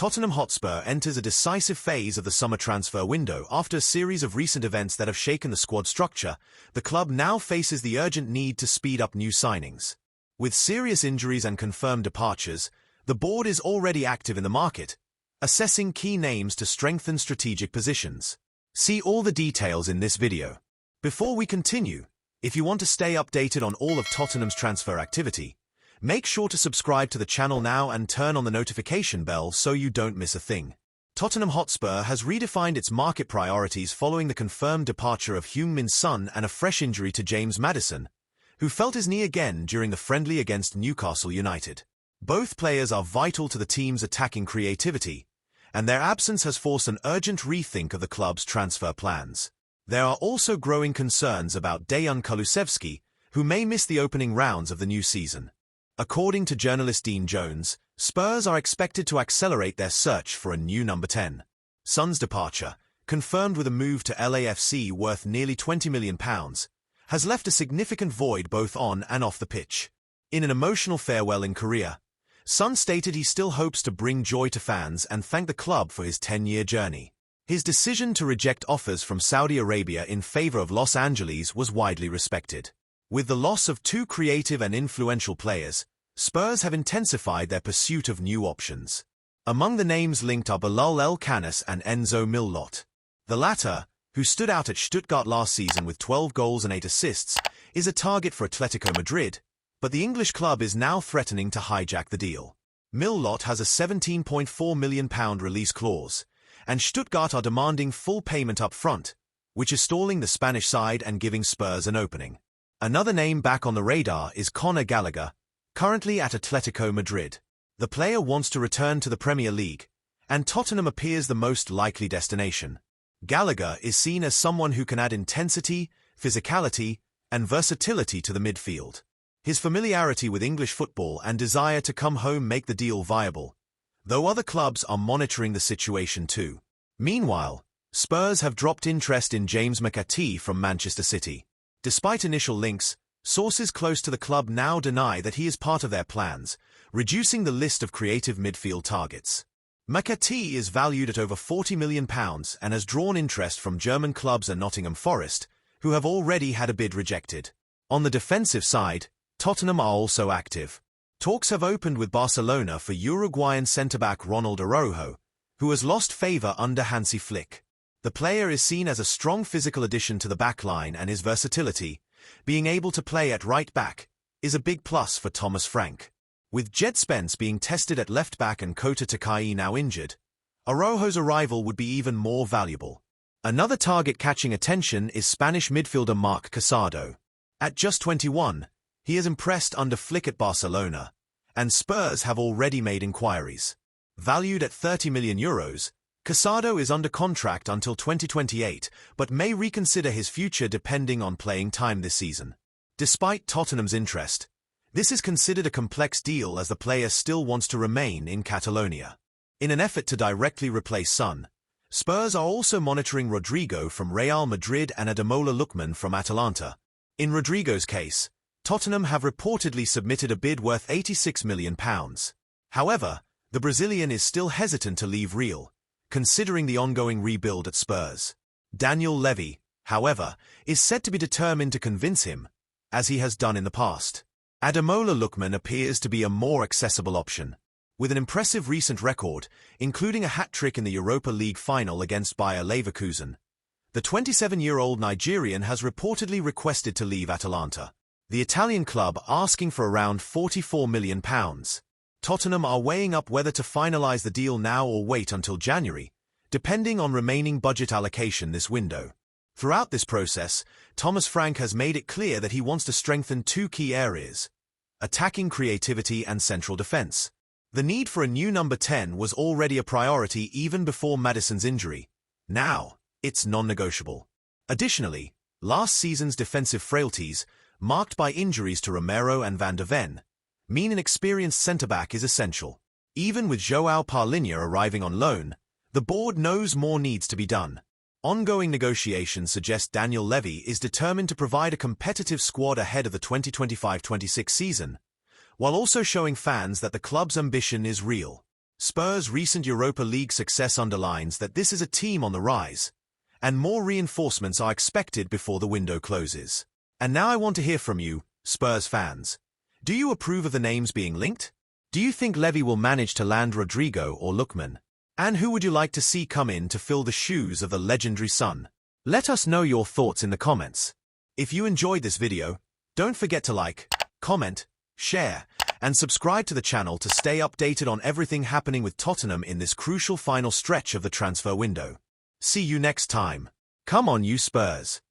Tottenham Hotspur enters a decisive phase of the summer transfer window. After a series of recent events that have shaken the squad structure, the club now faces the urgent need to speed up new signings. With serious injuries and confirmed departures, the board is already active in the market, assessing key names to strengthen strategic positions. See all the details in this video. Before we continue, if you want to stay updated on all of Tottenham's transfer activity, make sure to subscribe to the channel now and turn on the notification bell so you don't miss a thing. Tottenham Hotspur has redefined its market priorities following the confirmed departure of Heung-Min's son and a fresh injury to James Maddison, who felt his knee again during the friendly against Newcastle United. Both players are vital to the team's attacking creativity, and their absence has forced an urgent rethink of the club's transfer plans. There are also growing concerns about Dejan Kulusevski, who may miss the opening rounds of the new season. According to journalist Dean Jones, Spurs are expected to accelerate their search for a new number 10. Son's departure, confirmed with a move to LAFC worth nearly £20 million, has left a significant void both on and off the pitch. In an emotional farewell in Korea, Son stated he still hopes to bring joy to fans and thank the club for his 10-year journey. His decision to reject offers from Saudi Arabia in favor of Los Angeles was widely respected. With the loss of two creative and influential players, Spurs have intensified their pursuit of new options. Among the names linked are Bilal El-Khanis and Enzo Milot. The latter, who stood out at Stuttgart last season with 12 goals and 8 assists, is a target for Atletico Madrid, but the English club is now threatening to hijack the deal. Milot has a £17.4 million release clause, and Stuttgart are demanding full payment up front, which is stalling the Spanish side and giving Spurs an opening. Another name back on the radar is Conor Gallagher, currently at Atletico Madrid. The player wants to return to the Premier League, and Tottenham appears the most likely destination. Gallagher is seen as someone who can add intensity, physicality, and versatility to the midfield. His familiarity with English football and desire to come home make the deal viable, though other clubs are monitoring the situation too. Meanwhile, Spurs have dropped interest in James McAtee from Manchester City. Despite initial links, sources close to the club now deny that he is part of their plans, reducing the list of creative midfield targets. McAtee is valued at over £40 million and has drawn interest from German clubs and Nottingham Forest, who have already had a bid rejected. On the defensive side, Tottenham are also active. Talks have opened with Barcelona for Uruguayan centre-back Ronald Araujo, who has lost favour under Hansi Flick. The player is seen as a strong physical addition to the backline, and his versatility, being able to play at right back, is a big plus for Thomas Frank. With Jed Spence being tested at left back and Kota Takai now injured, Araujo's arrival would be even more valuable. Another target catching attention is Spanish midfielder Marc Casado. At just 21, he has impressed under Flick at Barcelona, and Spurs have already made inquiries. Valued at €30 million, Casado is under contract until 2028, but may reconsider his future depending on playing time this season. Despite Tottenham's interest, this is considered a complex deal as the player still wants to remain in Catalonia. In an effort to directly replace Son, Spurs are also monitoring Rodrygo from Real Madrid and Ademola Lookman from Atalanta. In Rodrygo's case, Tottenham have reportedly submitted a bid worth £86 million. However, the Brazilian is still hesitant to leave Real, considering the ongoing rebuild at Spurs. Daniel Levy, however, is said to be determined to convince him, as he has done in the past. Ademola Lookman appears to be a more accessible option. With an impressive recent record, including a hat-trick in the Europa League final against Bayer Leverkusen, the 27-year-old Nigerian has reportedly requested to leave Atalanta, the Italian club asking for around £44 million. Tottenham are weighing up whether to finalise the deal now or wait until January, depending on remaining budget allocation this window. Throughout this process, Thomas Frank has made it clear that he wants to strengthen two key areas: attacking creativity and central defence. The need for a new number 10 was already a priority even before Maddison's injury. Now, it's non-negotiable. Additionally, last season's defensive frailties, marked by injuries to Romero and Van de Ven, mean an experienced centre-back is essential. Even with João Palhinha arriving on loan, the board knows more needs to be done. Ongoing negotiations suggest Daniel Levy is determined to provide a competitive squad ahead of the 2025-26 season, while also showing fans that the club's ambition is real. Spurs' recent Europa League success underlines that this is a team on the rise, and more reinforcements are expected before the window closes. And now I want to hear from you, Spurs fans. Do you approve of the names being linked? Do you think Levy will manage to land Rodrygo or Lookman? And who would you like to see come in to fill the shoes of the legendary Sun? Let us know your thoughts in the comments. If you enjoyed this video, don't forget to like, comment, share, and subscribe to the channel to stay updated on everything happening with Tottenham in this crucial final stretch of the transfer window. See you next time. Come on, you Spurs.